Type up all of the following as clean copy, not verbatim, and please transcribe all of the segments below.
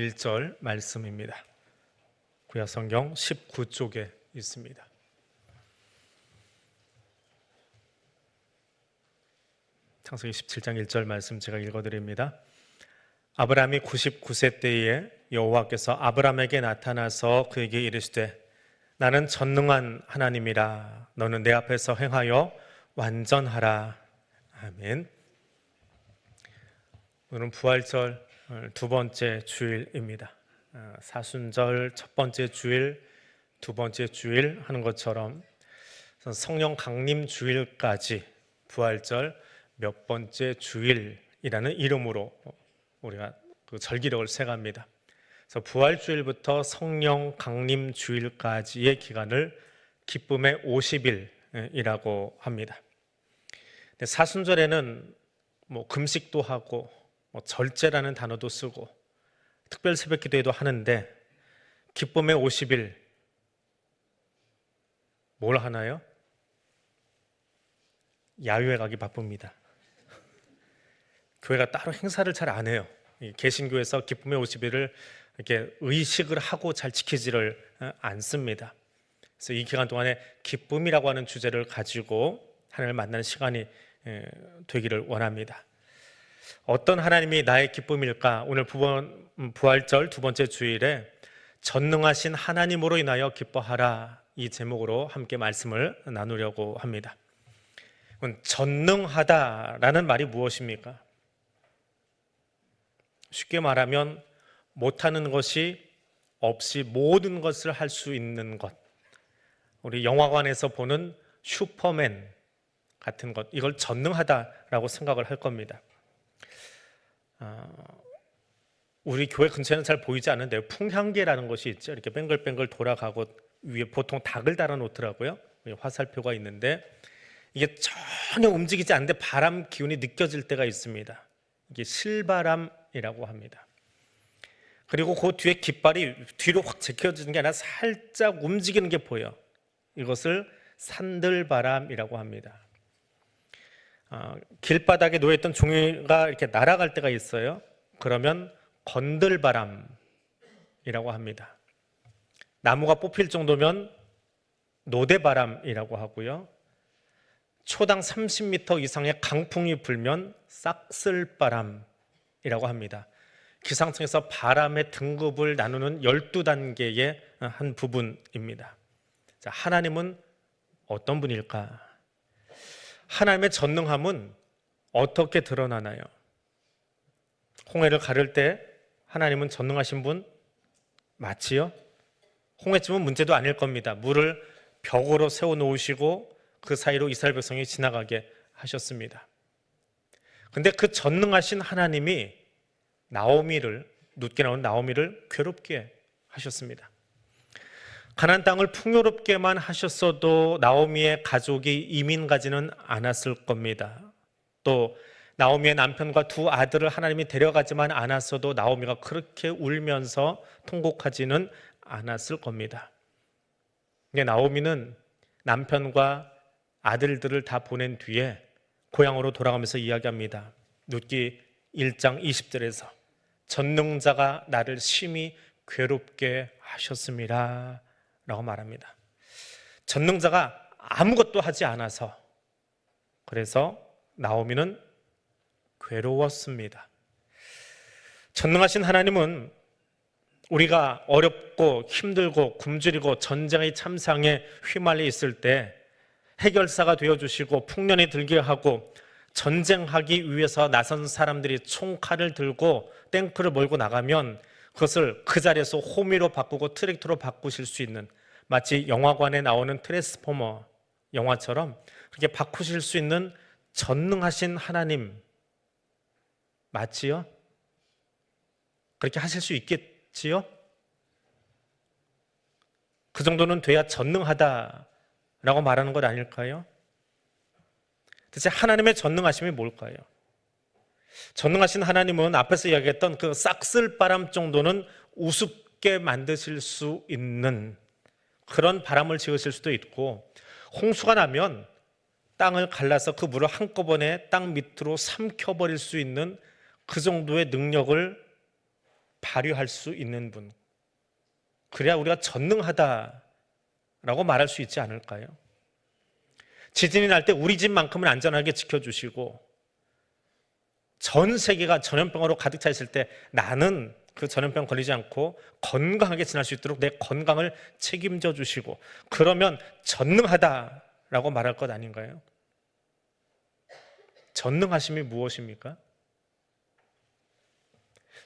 1절 말씀입니다. 구약성경 19쪽에 있습니다. 창세기 17장 1절 말씀 제가 읽어드립니다. 아브라함이 99세 때에 여호와께서 아브라함에게 나타나서 그에게 이르시되 나는 전능한 하나님이라 너는 내 앞에서 행하여 완전하라. 아멘. 오늘은 부활절 두 번째 주일입니다. 사순절 첫 번째 주일, 두 번째 주일 하는 것처럼 성령 강림 주일까지 부활절 몇 번째 주일이라는 이름으로 우리가 그 절기력을 세갑니다. 그래서 부활주일부터 성령 강림 주일까지의 기간을 기쁨의 50일이라고 합니다. 사순절에는 금식도 하고 절제라는 단어도 쓰고 특별 새벽 기도회도 하는데 기쁨의 50일 뭘 하나요? 야유회 가기 바쁩니다. 교회가 따로 행사를 잘 안 해요. 개신교에서 기쁨의 50일을 이렇게 의식을 하고 잘 지키지를 않습니다. 그래서 이 기간 동안에 기쁨이라고 하는 주제를 가지고 하나님을 만나는 시간이 되기를 원합니다. 어떤 하나님이 나의 기쁨일까? 오늘 부활절 두 번째 주일에 전능하신 하나님으로 인하여 기뻐하라, 이 제목으로 함께 말씀을 나누려고 합니다. 전능하다라는 말이 무엇입니까? 쉽게 말하면 못하는 것이 없이 모든 것을 할 수 있는 것, 우리 영화관에서 보는 슈퍼맨 같은 것, 이걸 전능하다라고 생각을 할 겁니다. 우리 교회 근처에는 잘 보이지 않는데 풍향계라는 것이 있죠. 이렇게 뱅글뱅글 돌아가고 위에 보통 닭을 달아 놓더라고요. 화살표가 있는데 이게 전혀 움직이지 않는데 바람 기운이 느껴질 때가 있습니다. 이게 실바람이라고 합니다. 그리고 그 뒤에 깃발이 뒤로 확 제껴지는 게 아니라 살짝 움직이는 게 보여. 이것을 산들바람이라고 합니다. 길바닥에 놓여있던 종이가 이렇게 날아갈 때가 있어요. 그러면 건들바람이라고 합니다. 나무가 뽑힐 정도면 노대바람이라고 하고요. 초당 30m 이상의 강풍이 불면 싹쓸바람이라고 합니다. 기상청에서 바람의 등급을 나누는 12단계의 한 부분입니다. 자, 하나님은 어떤 분일까? 하나님의 전능함은 어떻게 드러나나요? 홍해를 가를 때 하나님은 전능하신 분 맞지요? 홍해쯤은 문제도 아닐 겁니다. 물을 벽으로 세워놓으시고 그 사이로 이스라엘 백성이 지나가게 하셨습니다. 근데 그 전능하신 하나님이 눕게 나온 나오미를 괴롭게 하셨습니다. 가나안 땅을 풍요롭게만 하셨어도 나오미의 가족이 이민 가지는 않았을 겁니다. 또 나오미의 남편과 두 아들을 하나님이 데려가지만 않았어도 나오미가 그렇게 울면서 통곡하지는 않았을 겁니다. 근데 나오미는 남편과 아들들을 다 보낸 뒤에 고향으로 돌아가면서 이야기합니다. 룻기 1장 20절에서 전능자가 나를 심히 괴롭게 하셨습니다 라고 말합니다. 전능자가 아무것도 하지 않아서, 그래서 나오미는 괴로웠습니다. 전능하신 하나님은 우리가 어렵고 힘들고 굶주리고 전쟁의 참상에 휘말려 있을 때 해결사가 되어주시고 풍년이 들게 하고 전쟁하기 위해서 나선 사람들이 총칼을 들고 탱크를 몰고 나가면 그것을 그 자리에서 호미로 바꾸고 트랙터로 바꾸실 수 있는, 마치 영화관에 나오는 트랜스포머 영화처럼 그렇게 바꾸실 수 있는 전능하신 하나님 맞지요? 그렇게 하실 수 있겠지요? 그 정도는 돼야 전능하다라고 말하는 것 아닐까요? 대체 하나님의 전능하심이 뭘까요? 전능하신 하나님은 앞에서 이야기했던 그 싹쓸바람 정도는 우습게 만드실 수 있는 그런 바람을 지으실 수도 있고, 홍수가 나면 땅을 갈라서 그 물을 한꺼번에 땅 밑으로 삼켜버릴 수 있는 그 정도의 능력을 발휘할 수 있는 분, 그래야 우리가 전능하다라고 말할 수 있지 않을까요? 지진이 날 때 우리 집만큼은 안전하게 지켜주시고 전 세계가 전염병으로 가득 차 있을 때 나는 그 전염병 걸리지 않고 건강하게 지날 수 있도록 내 건강을 책임져 주시고, 그러면 전능하다라고 말할 것 아닌가요? 전능하심이 무엇입니까?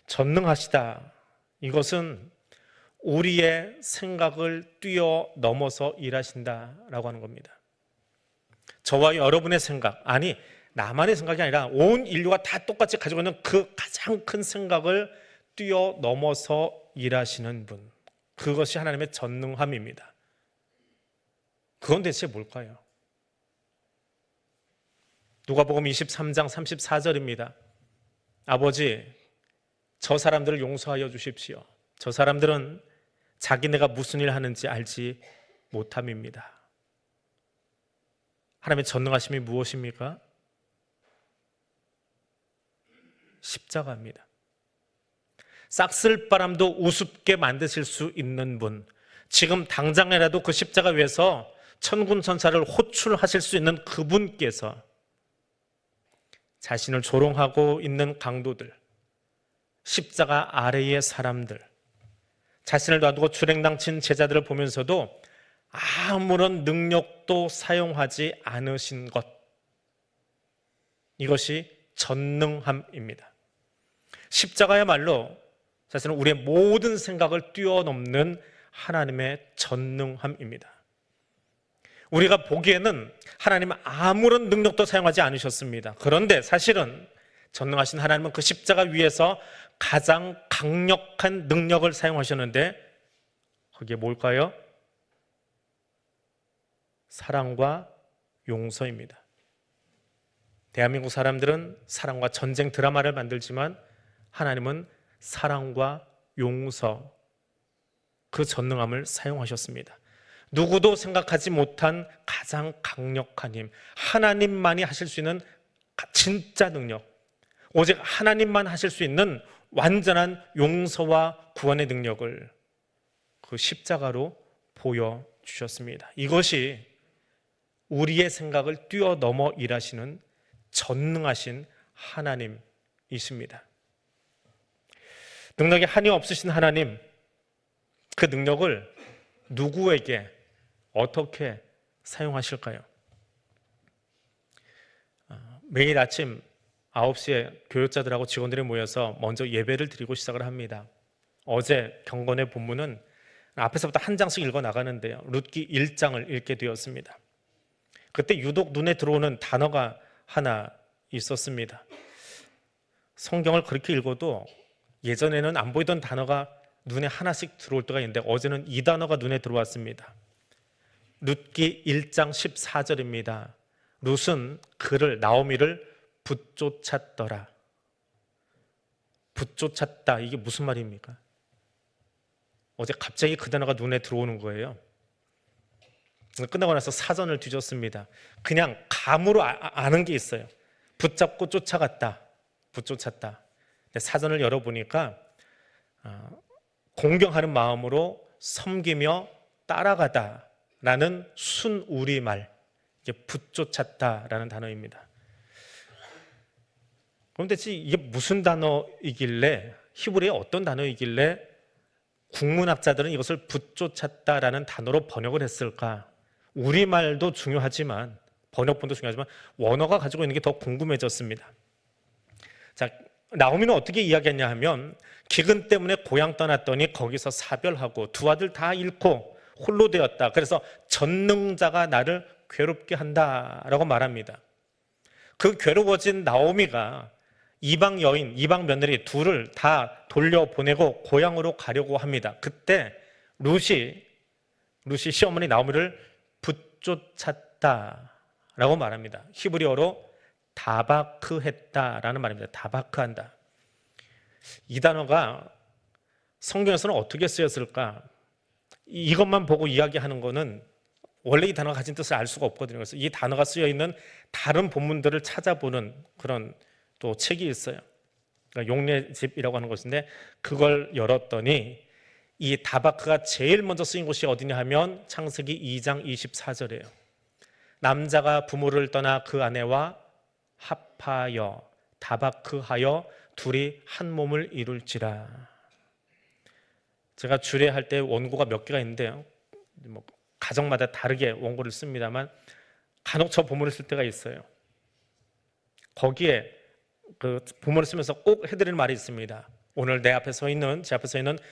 전능하시다, 이것은 우리의 생각을 뛰어넘어서 일하신다라고 하는 겁니다. 저와 여러분의 생각, 아니 나만의 생각이 아니라 온 인류가 다 똑같이 가지고 있는 그 가장 큰 생각을 뛰어넘어서 일하시는 분, 그것이 하나님의 전능함입니다. 그건 대체 뭘까요? 누가복음 23장 34절입니다. 아버지, 저 사람들을 용서하여 주십시오. 저 사람들은 자기네가 무슨 일 하는지 알지 못함입니다. 하나님의 전능하심이 무엇입니까? 십자가입니다. 싹쓸바람도 우습게 만드실 수 있는 분, 지금 당장이라도 그 십자가 위에서 천군 천사를 호출하실 수 있는 그분께서 자신을 조롱하고 있는 강도들, 십자가 아래의 사람들, 자신을 놔두고 출행당친 제자들을 보면서도 아무런 능력도 사용하지 않으신 것, 이것이 전능함입니다. 십자가야말로 사실은 우리의 모든 생각을 뛰어넘는 하나님의 전능함입니다. 우리가 보기에는 하나님은 아무런 능력도 사용하지 않으셨습니다. 그런데 사실은 전능하신 하나님은 그 십자가 위에서 가장 강력한 능력을 사용하셨는데, 그게 뭘까요? 사랑과 용서입니다. 대한민국 사람들은 사랑과 전쟁 드라마를 만들지만 하나님은 사랑과 용서, 그 전능함을 사용하셨습니다. 누구도 생각하지 못한 가장 강력한 힘, 하나님만이 하실 수 있는 진짜 능력, 오직 하나님만 하실 수 있는 완전한 용서와 구원의 능력을 그 십자가로 보여주셨습니다. 이것이 우리의 생각을 뛰어넘어 일하시는 전능하신 하나님이십니다. 능력이 한이 없으신 하나님, 그 능력을 누구에게 어떻게 사용하실까요? 매일 아침 9시에 교육자들하고 직원들이 모여서 먼저 예배를 드리고 시작을 합니다. 어제 경건의 본문은 앞에서부터 한 장씩 읽어 나가는데요, 룻기 1장을 읽게 되었습니다. 그때 유독 눈에 들어오는 단어가 하나 있었습니다. 성경을 그렇게 읽어도 예전에는 안 보이던 단어가 눈에 하나씩 들어올 때가 있는데 어제는 이 단어가 눈에 들어왔습니다. 룻기 1장 14절입니다. 룻은 그를, 나오미를 붙쫓았더라. 붙쫓았다, 이게 무슨 말입니까? 어제 갑자기 그 단어가 눈에 들어오는 거예요. 끝나고 나서 사전을 뒤졌습니다. 그냥 감으로 아는 게 있어요. 붙잡고 쫓아갔다, 붙쫓았다. 근데 사전을 열어보니까 공경하는 마음으로 섬기며 따라가다 라는 순우리말, 붙쫓았다라는 단어입니다. 그럼 대체 이게 무슨 단어이길래, 히브리의 어떤 단어이길래 국문학자들은 이것을 붙쫓았다라는 단어로 번역을 했을까? 우리말도 중요하지만, 번역본도 중요하지만 원어가 가지고 있는 게 더 궁금해졌습니다. 자, 나오미는 어떻게 이야기했냐 하면, 기근 때문에 고향 떠났더니 거기서 사별하고 두 아들 다 잃고 홀로 되었다. 그래서 전능자가 나를 괴롭게 한다라고 말합니다. 그 괴로워진 나오미가 이방 여인, 이방 며느리 둘을 다 돌려보내고 고향으로 가려고 합니다. 그때 룻이 시어머니 나오미를 붙쫓았다라고 말합니다. 히브리어로 다바크했다라는 말입니다. 다바크한다. 이 단어가 성경에서는 어떻게 쓰였을까? 이것만 보고 이야기하는 거는 원래 이 단어가 가진 뜻을 알 수가 없거든요. 그래서 이 단어가 쓰여 있는 다른 본문들을 찾아보는 그런 또 책이 있어요. 그러니까 용례집이라고 하는 곳인데 그걸 열었더니 이 다바크가 제일 먼저 쓰인 곳이 어디냐 하면 창세기 2장 24절이에요. 남자가 부모를 떠나 그 아내와 합하여 다바크하여 둘이 한 몸을 이룰지라. 제가 주례할 때 원고가 몇 개가 있는데요, 뭐 가정마다 다르게 원고를 씁니다만 간혹 저 본문을 쓸 때가 있어요. 거기에 그 본문을 쓰면서 꼭 해드리는 말이 있습니다. 오늘 제 앞에 서 있는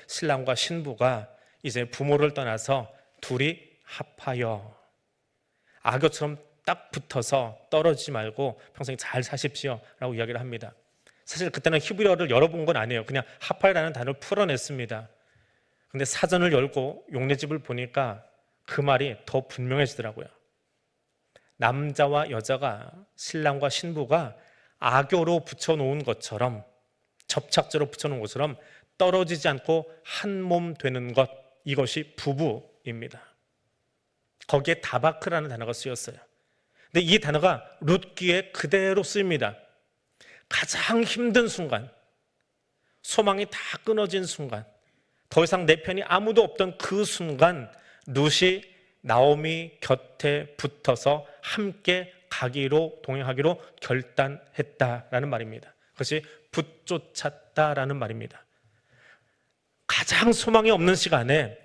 신랑과 신부가 이제 부모를 떠나서 둘이 합하여 악교처럼 딱 붙어서 떨어지지 말고 평생 잘 사십시오 라고 이야기를 합니다. 사실 그때는 히브리어를 열어본 건 아니에요. 그냥 합하여라는 단어를 풀어냈습니다. 근데 사전을 열고 용례집을 보니까 그 말이 더 분명해지더라고요. 남자와 여자가, 신랑과 신부가 악교로 붙여놓은 것처럼, 접착제로 붙여놓은 것처럼 떨어지지 않고 한 몸 되는 것, 이것이 부부입니다. 거기에 다바크라는 단어가 쓰였어요. 근데 이 단어가 룻기에 그대로 쓰입니다. 가장 힘든 순간, 소망이 다 끊어진 순간, 더 이상 내 편이 아무도 없던 그 순간 룻이 나오미 곁에 붙어서 함께 가기로, 동행하기로 결단했다라는 말입니다. 그것이 붙쫓았다라는 말입니다. 가장 소망이 없는 시간에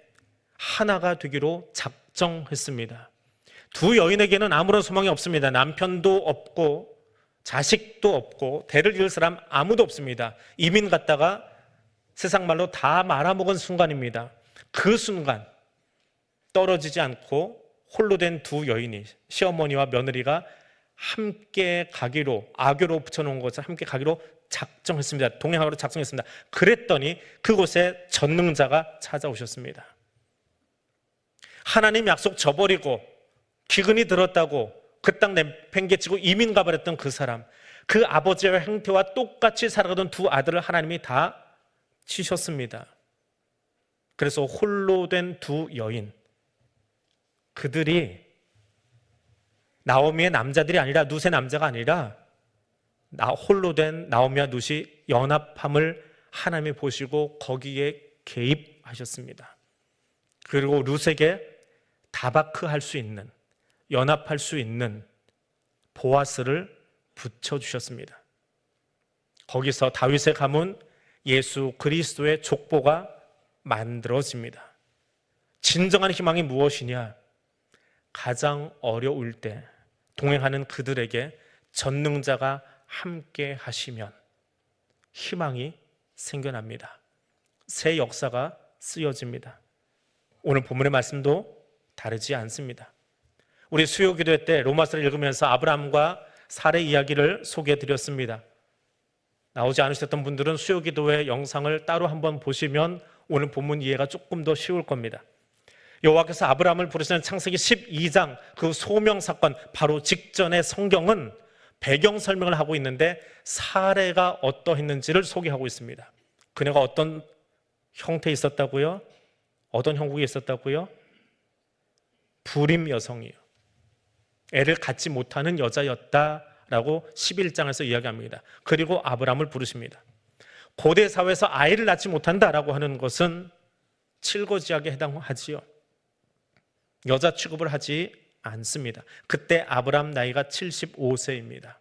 하나가 되기로 작정했습니다. 두 여인에게는 아무런 소망이 없습니다. 남편도 없고 자식도 없고 대를 이을 사람 아무도 없습니다. 이민 갔다가 세상 말로 다 말아먹은 순간입니다. 그 순간 떨어지지 않고 홀로 된 두 여인이, 시어머니와 며느리가 함께 가기로, 악교로 붙여놓은 것을 함께 가기로 작정했습니다. 동행하기로 작정했습니다. 그랬더니 그곳에 전능자가 찾아오셨습니다. 하나님 약속 저버리고 기근이 들었다고 그 땅 내팽개치고 이민 가버렸던 그 사람, 그 아버지의 행태와 똑같이 살아가던 두 아들을 하나님이 다 치셨습니다. 그래서 홀로 된 두 여인, 그들이 나오미의 남자들이 아니라, 룻의 남자가 아니라 홀로 된 나오미와 룻이 연합함을 하나님이 보시고 거기에 개입하셨습니다. 그리고 룻에게 다바크할 수 있는, 연합할 수 있는 보아스를 붙여주셨습니다. 거기서 다윗의 가문 예수 그리스도의 족보가 만들어집니다. 진정한 희망이 무엇이냐? 가장 어려울 때 동행하는 그들에게 전능자가 함께 하시면 희망이 생겨납니다. 새 역사가 쓰여집니다. 오늘 본문의 말씀도 다르지 않습니다. 우리 수요 기도회 때 로마서를 읽으면서 아브라함과 사례 이야기를 소개해 드렸습니다. 나오지 않으셨던 분들은 수요 기도회 영상을 따로 한번 보시면 오늘 본문 이해가 조금 더 쉬울 겁니다. 여호와께서 아브라함을 부르시는 창세기 12장 그 소명 사건 바로 직전의 성경은 배경 설명을 하고 있는데 사례가 어떠했는지를 소개하고 있습니다. 그녀가 어떤 형태에 있었다고요? 어떤 형국에 있었다고요? 불임 여성이요. 애를 갖지 못하는 여자였다라고 11장에서 이야기합니다. 그리고 아브라함을 부르십니다. 고대 사회에서 아이를 낳지 못한다라고 하는 것은 칠거지약에 해당하지요. 여자 취급을 하지 않습니다. 그때 아브라함 나이가 75세입니다.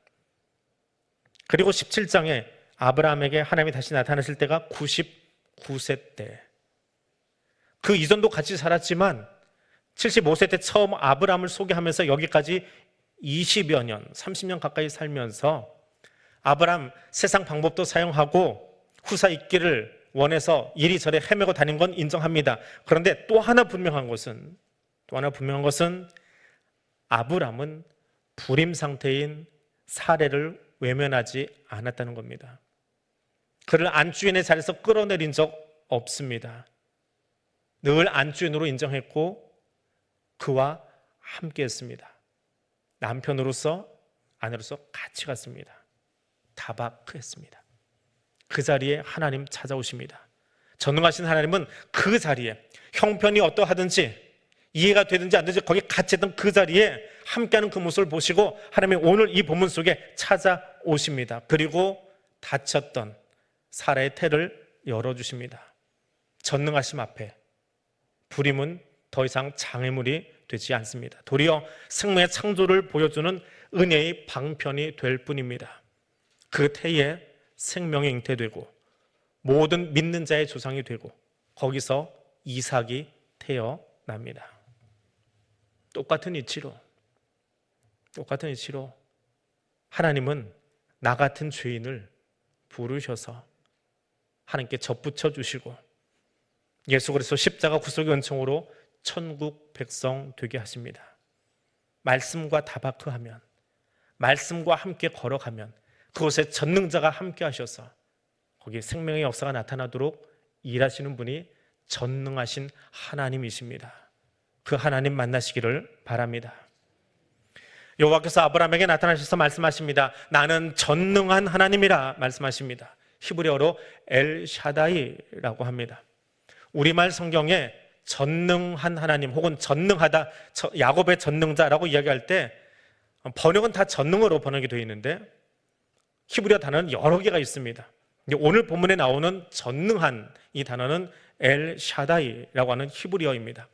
그리고 17장에 아브라함에게 하나님이 다시 나타나실 때가 99세 때. 그 이전도 같이 살았지만 75세 때 처음 아브라함을 소개하면서 여기까지 20여 년, 30년 가까이 살면서 아브라함 세상 방법도 사용하고 후사 있기를 원해서 이리저리 헤매고 다닌 건 인정합니다. 그런데 또 하나 분명한 것은 아브라함은 불임 상태인 사례를 외면하지 않았다는 겁니다. 그를 안주인의 자리에서 끌어내린 적 없습니다. 늘 안주인으로 인정했고 그와 함께 했습니다. 남편으로서, 아내로서 같이 갔습니다. 다바크했습니다. 그 자리에 하나님 찾아오십니다. 전능하신 하나님은 그 자리에 형편이 어떠하든지 이해가 되든지 안 되든지 거기 같이 있던 그 자리에 함께하는 그 모습을 보시고 하나님이 오늘 이 본문 속에 찾아오십니다. 그리고 다쳤던 사라의 태를 열어주십니다. 전능하심 앞에 불임은 더 이상 장애물이 되지 않습니다. 도리어 생명의 창조를 보여주는 은혜의 방편이 될 뿐입니다. 그 태에 생명이 잉태되고 모든 믿는 자의 조상이 되고 거기서 이삭이 태어납니다. 똑같은 이치로 하나님은 나 같은 죄인을 부르셔서 하나님께 접붙여 주시고 예수 그리스도 십자가 구속의 은총으로 천국 백성 되게 하십니다. 말씀과 다바크하면, 말씀과 함께 걸어가면 그곳에 전능자가 함께 하셔서 거기에 생명의 역사가 나타나도록 일하시는 분이 전능하신 하나님이십니다. 그 하나님 만나시기를 바랍니다. 여호와께서 아브라함에게 나타나셔서 말씀하십니다. 나는 전능한 하나님이라 말씀하십니다. 히브리어로 엘샤다이라고 합니다. 우리말 성경에 전능한 하나님 혹은 전능하다, 야곱의 전능자라고 이야기할 때 번역은 다 전능으로 번역이 되어 있는데 히브리어 단어는 여러 개가 있습니다. 오늘 본문에 나오는 전능한 이 단어는 엘샤다이라고 하는 히브리어입니다.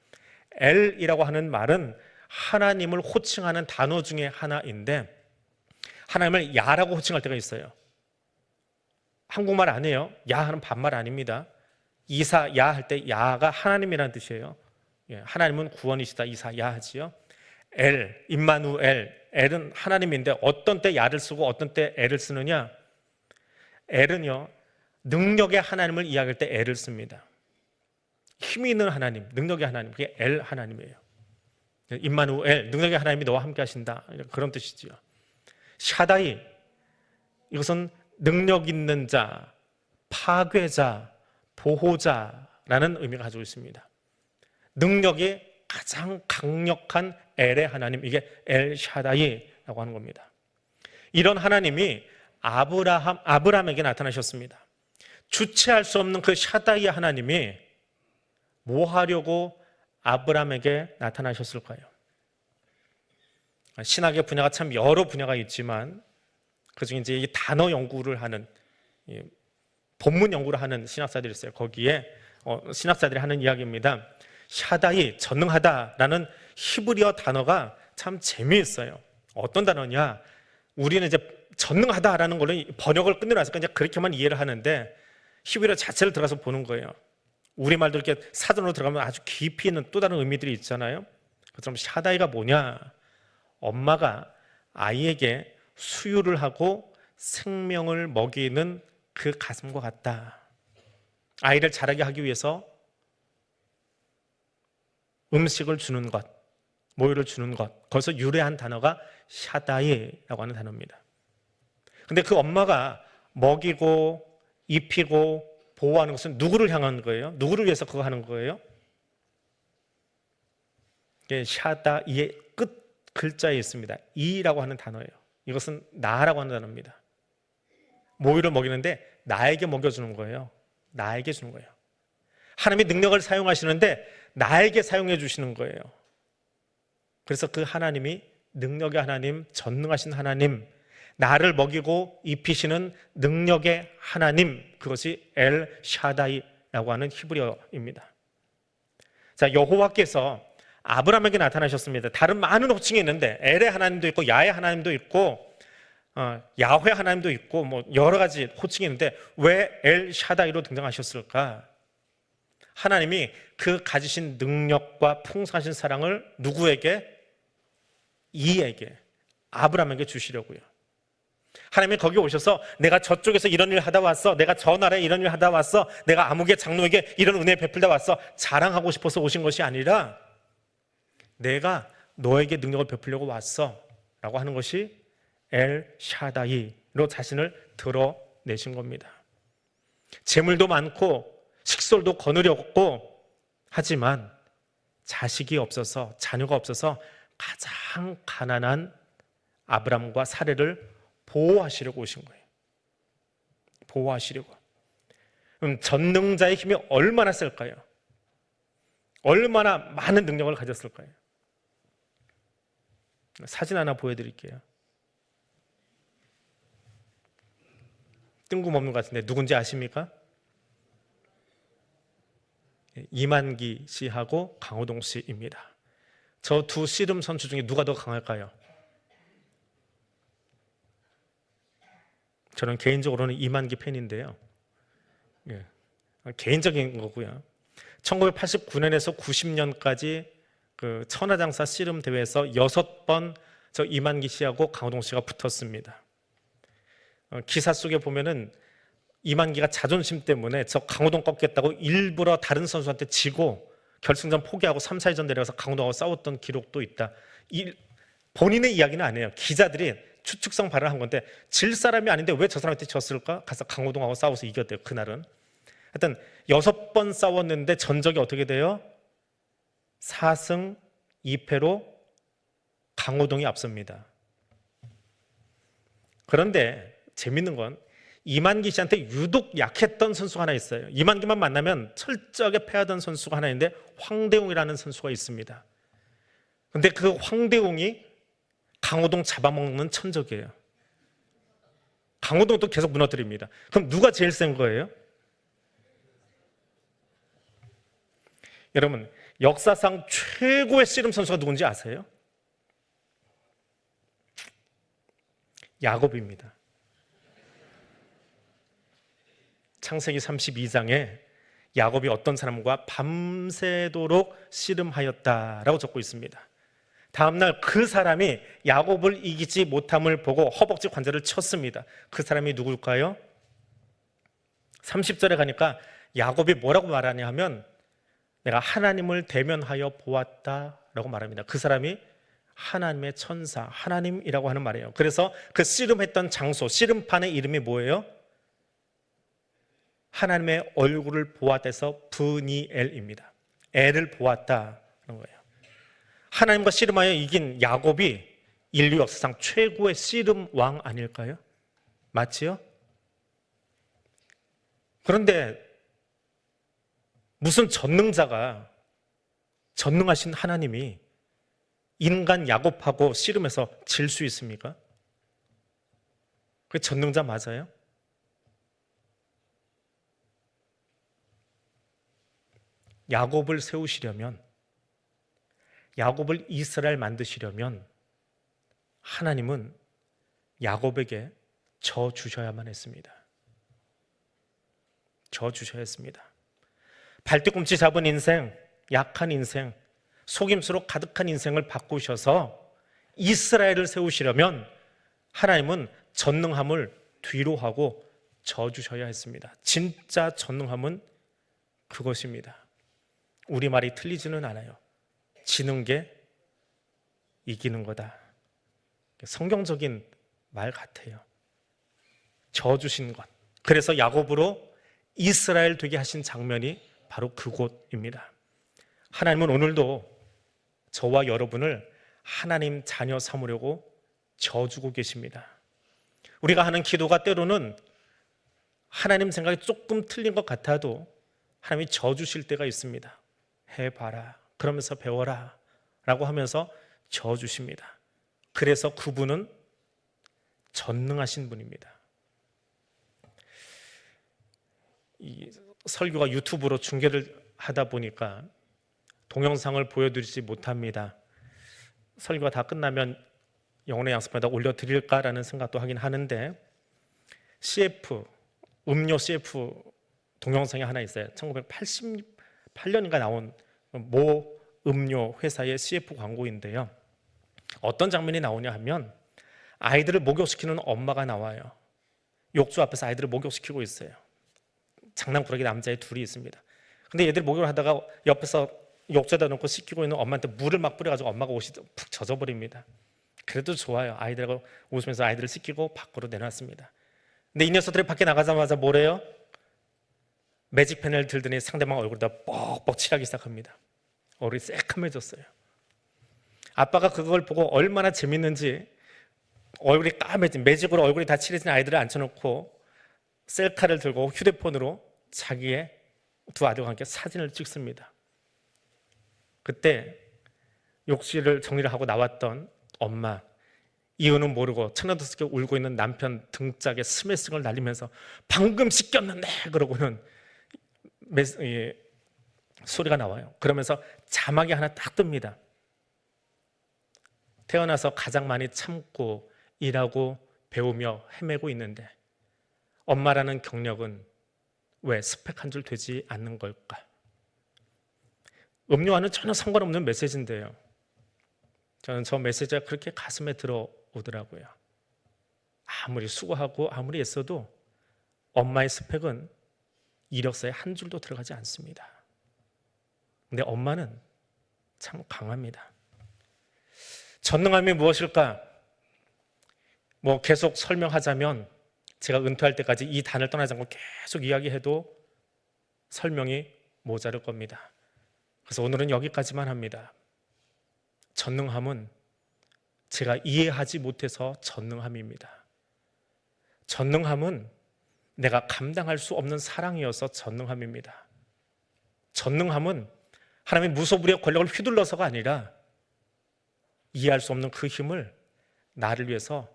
엘이라고 하는 말은 하나님을 호칭하는 단어 중에 하나인데 하나님을 야라고 호칭할 때가 있어요. 한국말 아니에요. 야 하는 반말 아닙니다. 이사 야 할 때 야가 하나님이라는 뜻이에요. 하나님은 구원이시다. 이사 야 하지요. 엘, 임마누엘, 엘은 하나님인데 어떤 때 야를 쓰고 어떤 때 엘을 쓰느냐? 엘은요 능력의 하나님을 이야기할 때 엘을 씁니다. 힘이 있는 하나님, 능력의 하나님, 그게 엘 하나님이에요. 임마누엘, 능력의 하나님이 너와 함께 하신다, 그런 뜻이지요. 샤다이, 이것은 능력 있는 자, 파괴자, 보호자라는 의미가 가지고 있습니다. 능력이 가장 강력한 엘의 하나님, 이게 엘샤다이라고 하는 겁니다. 이런 하나님이 아브라함에게 나타나셨습니다. 주체할 수 없는 그 샤다이 하나님이 뭐 하려고 아브라함에게 나타나셨을까요? 신학의 분야가 참 여러 분야가 있지만 그중에 이제 이 단어 연구를 하는, 본문 연구를 하는 신학자들이 있어요. 거기에 신학자들이 하는 이야기입니다. 샤다이, 전능하다라는 히브리어 단어가 참 재미있어요. 어떤 단어냐? 우리는 이제 전능하다라는 걸로 번역을 끝내놨으니까 이제 그렇게만 이해를 하는데 히브리어 자체를 들어가서 보는 거예요. 우리말도 이렇게 사전으로 들어가면 아주 깊이 있는 또 다른 의미들이 있잖아요. 그처럼 샤다이가 뭐냐? 엄마가 아이에게 수유를 하고 생명을 먹이는 그 가슴과 같다. 아이를 자라게 하기 위해서 음식을 주는 것, 모유를 주는 것, 거기서 유래한 단어가 샤다이라고 하는 단어입니다. 근데 그 엄마가 먹이고 입히고 보호하는 것은 누구를 향한 거예요? 누구를 위해서 그거 하는 거예요? 이게 샤다이의 끝 글자에 있습니다. 이라고 하는 단어예요. 이것은 나라고 하는 단어입니다. 모유를 먹이는데 나에게 먹여주는 거예요. 나에게 주는 거예요. 하나님이 능력을 사용하시는데 나에게 사용해 주시는 거예요. 그래서 그 하나님이 능력의 하나님, 전능하신 하나님, 나를 먹이고 입히시는 능력의 하나님, 그것이 엘 샤다이라고 하는 히브리어입니다. 자, 여호와께서 아브라함에게 나타나셨습니다. 다른 많은 호칭이 있는데 엘의 하나님도 있고 야의 하나님도 있고 야훼 하나님도 있고 뭐 여러 가지 호칭이 있는데 왜 엘 샤다이로 등장하셨을까? 하나님이 그 가지신 능력과 풍성하신 사랑을 누구에게? 이에게, 아브라함에게 주시려고요. 하나님이 거기 오셔서 내가 저쪽에서 이런 일 하다 왔어, 내가 저 나라에 이런 일 하다 왔어, 내가 아무개 장로에게 이런 은혜 베풀다 왔어, 자랑하고 싶어서 오신 것이 아니라 내가 너에게 능력을 베풀려고 왔어 라고 하는 것이 엘 샤다이로 자신을 드러내신 겁니다. 재물도 많고 식솔도 거느렸고 하지만 자식이 없어서, 자녀가 없어서 가장 가난한 아브람과 사레를 보호하시려고 오신 거예요. 보호하시려고. 그럼 전능자의 힘이 얼마나 셀까요? 얼마나 많은 능력을 가졌을까요? 사진 하나 보여드릴게요. 뜬금없는 것 같은데 누군지 아십니까? 이만기 씨하고 강호동 씨입니다. 저 두 씨름 선수 중에 누가 더 강할까요? 저는 개인적으로는 이만기 팬인데요. 예, 개인적인 거고요. 1989년에서 90년까지 그 천하장사 씨름 대회에서 6번 저 이만기 씨하고 강호동 씨가 붙었습니다. 기사 속에 보면은 이만기가 자존심 때문에 저 강호동 꺾겠다고 일부러 다른 선수한테 지고 결승전 포기하고 3, 4위전 내려가서 강호동하고 싸웠던 기록도 있다. 본인의 이야기는 아니에요. 기자들이 추측성 발언한 건데 질 사람이 아닌데 왜 저 사람한테 졌을까? 가서 강호동하고 싸워서 이겼대요. 그날은. 하여튼 6번 싸웠는데 전적이 어떻게 돼요? 4승 2패로 강호동이 앞섭니다. 그런데 재밌는 건 이만기 씨한테 유독 약했던 선수가 하나 있어요. 이만기만 만나면 철저하게 패하던 선수가 하나 있는데 황대웅이라는 선수가 있습니다. 근데 그 황대웅이 강호동 잡아먹는 천적이에요. 강호동도 계속 무너뜨립니다. 그럼 누가 제일 센 거예요? 여러분, 역사상 최고의 씨름 선수가 누군지 아세요? 야곱입니다. 창세기 32장에 야곱이 어떤 사람과 밤새도록 씨름하였다라고 적고 있습니다. 다음날 그 사람이 야곱을 이기지 못함을 보고 허벅지 관절을 쳤습니다. 그 사람이 누굴까요? 30절에 가니까 야곱이 뭐라고 말하냐 하면 내가 하나님을 대면하여 보았다라고 말합니다. 그 사람이 하나님의 천사, 하나님이라고 하는 말이에요. 그래서 그 씨름했던 장소, 씨름판의 이름이 뭐예요? 하나님의 얼굴을 보았다해서 브니엘입니다. 애를 보았다는 거예요. 하나님과 씨름하여 이긴 야곱이 인류 역사상 최고의 씨름 왕 아닐까요? 맞지요? 그런데 무슨 전능자가, 전능하신 하나님이 인간 야곱하고 씨름해서 질 수 있습니까? 그 전능자 맞아요? 야곱을 세우시려면, 야곱을 이스라엘 만드시려면 하나님은 야곱에게 져 주셔야만 했습니다. 져 주셔야 했습니다. 발뒤꿈치 잡은 인생, 약한 인생, 속임수로 가득한 인생을 바꾸셔서 이스라엘을 세우시려면 하나님은 전능함을 뒤로 하고 져 주셔야 했습니다. 진짜 전능함은 그것입니다. 우리말이 틀리지는 않아요. 지는 게 이기는 거다. 성경적인 말 같아요. 져 주신 것. 그래서 야곱으로 이스라엘 되게 하신 장면이 바로 그곳입니다. 하나님은 오늘도 저와 여러분을 하나님 자녀 삼으려고 져주고 계십니다. 우리가 하는 기도가 때로는 하나님 생각이 조금 틀린 것 같아도 하나님이 져주실 때가 있습니다. 해봐라, 그러면서 배워라 라고 하면서 져주십니다. 그래서 그분은 전능하신 분입니다. 이 설교가 유튜브로 중계를 하다 보니까 동영상을 보여드리지 못합니다. 설교가 다 끝나면 영혼의 양식판에다 올려드릴까라는 생각도 하긴 하는데, CF, 음료 CF 동영상이 하나 있어요. 1988년인가 나온 모 음료 회사의 CF 광고인데요. 어떤 장면이 나오냐 하면 아이들을 목욕시키는 엄마가 나와요. 욕조 앞에서 아이들을 목욕시키고 있어요. 장난꾸러기 남자애 둘이 있습니다. 근데 얘들 목욕을 하다가 옆에서 욕조에다 놓고 씻기고 있는 엄마한테 물을 막 뿌려가지고 엄마가 옷이 푹 젖어버립니다. 그래도 좋아요. 아이들하고 웃으면서 아이들을 씻기고 밖으로 내놨습니다. 근데 이 녀석들이 밖에 나가자마자 뭐래요? 매직펜을 들더니 상대방 얼굴에다 뻑뻑 칠하기 시작합니다. 얼굴이 새카매졌어요. 아빠가 그걸 보고 얼마나 재밌는지 얼굴이 까매진, 매직으로 얼굴이 다 칠해진 아이들을 앉혀놓고 셀카를 들고 휴대폰으로 자기의 두 아들과 함께 사진을 찍습니다. 그때 욕실을 정리를 하고 나왔던 엄마, 이유는 모르고 천연덕스럽게 울고 있는 남편 등짝에 스매싱을 날리면서 방금 씻겼는데 그러고는 소리가 나와요. 그러면서 자막이 하나 딱 뜹니다. 태어나서 가장 많이 참고 일하고 배우며 헤매고 있는데 엄마라는 경력은 왜 스펙 한 줄 되지 않는 걸까? 음료와는 전혀 상관없는 메시지인데요. 저는 저 메시지가 그렇게 가슴에 들어오더라고요. 아무리 수고하고 아무리 애써도 엄마의 스펙은 이력서에 한 줄도 들어가지 않습니다. 근데 엄마는 참 강합니다. 전능함이 무엇일까? 계속 설명하자면 제가 은퇴할 때까지 이 단을 떠나지 않고 계속 이야기해도 설명이 모자랄 겁니다. 그래서 오늘은 여기까지만 합니다. 전능함은 제가 이해하지 못해서 전능함입니다. 전능함은 내가 감당할 수 없는 사랑이어서 전능함입니다. 전능함은 하나님의 무소불위의 권력을 휘둘러서가 아니라 이해할 수 없는 그 힘을 나를 위해서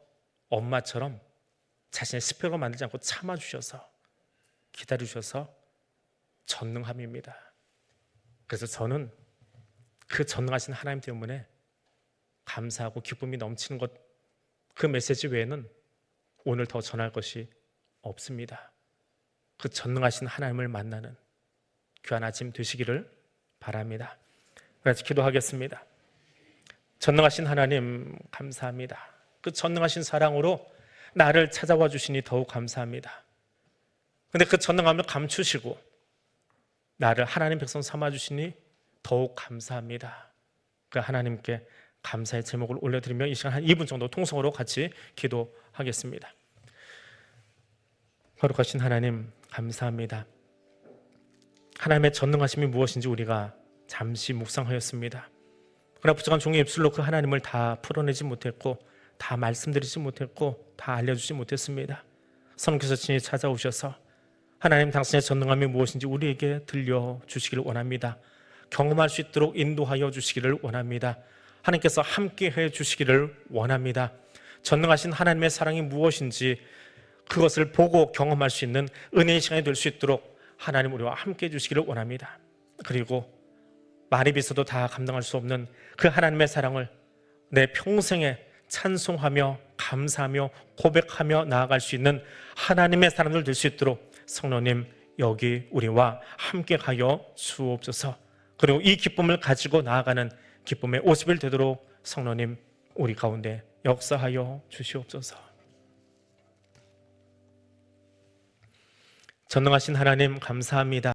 엄마처럼 자신의 스펙으로 만들지 않고 참아주셔서 기다려주셔서 전능함입니다. 그래서 저는 그 전능하신 하나님 때문에 감사하고 기쁨이 넘치는 것, 그 메시지 외에는 오늘 더 전할 것이 없습니다. 그 전능하신 하나님을 만나는 귀한 아침 되시기를 바랍니다. 그래서 기도하겠습니다. 전능하신 하나님 감사합니다. 그 전능하신 사랑으로 나를 찾아와 주시니 더욱 감사합니다. 그런데 그 전능함을 감추시고 나를 하나님 백성 삼아 주시니 더욱 감사합니다. 그 하나님께 감사의 제목을 올려드리며 이 시간 한 2분 정도 통성으로 같이 기도하겠습니다. 거룩하신 하나님 감사합니다. 하나님의 전능하심이 무엇인지 우리가 잠시 묵상하였습니다. 그러나 부족한 종의 입술로 그 하나님을 다 풀어내지 못했고 다 말씀드리지 못했고 다 알려주지 못했습니다. 성령께서 친히 찾아오셔서 하나님 당신의 전능함이 무엇인지 우리에게 들려주시기를 원합니다. 경험할 수 있도록 인도하여 주시기를 원합니다. 하나님께서 함께해 주시기를 원합니다. 전능하신 하나님의 사랑이 무엇인지 그것을 보고 경험할 수 있는 은혜의 시간이 될 수 있도록 하나님 우리와 함께해 주시기를 원합니다. 그리고 말이 비서도 다 감당할 수 없는 그 하나님의 사랑을 내 평생에 찬송하며 감사하며 고백하며 나아갈 수 있는 하나님의 사람들 될 수 있도록 성령님 여기 우리와 함께 가여 주옵소서. 그리고 이 기쁨을 가지고 나아가는 기쁨의 50일 되도록 성령님 우리 가운데 역사하여 주시옵소서. 전능하신 하나님 감사합니다.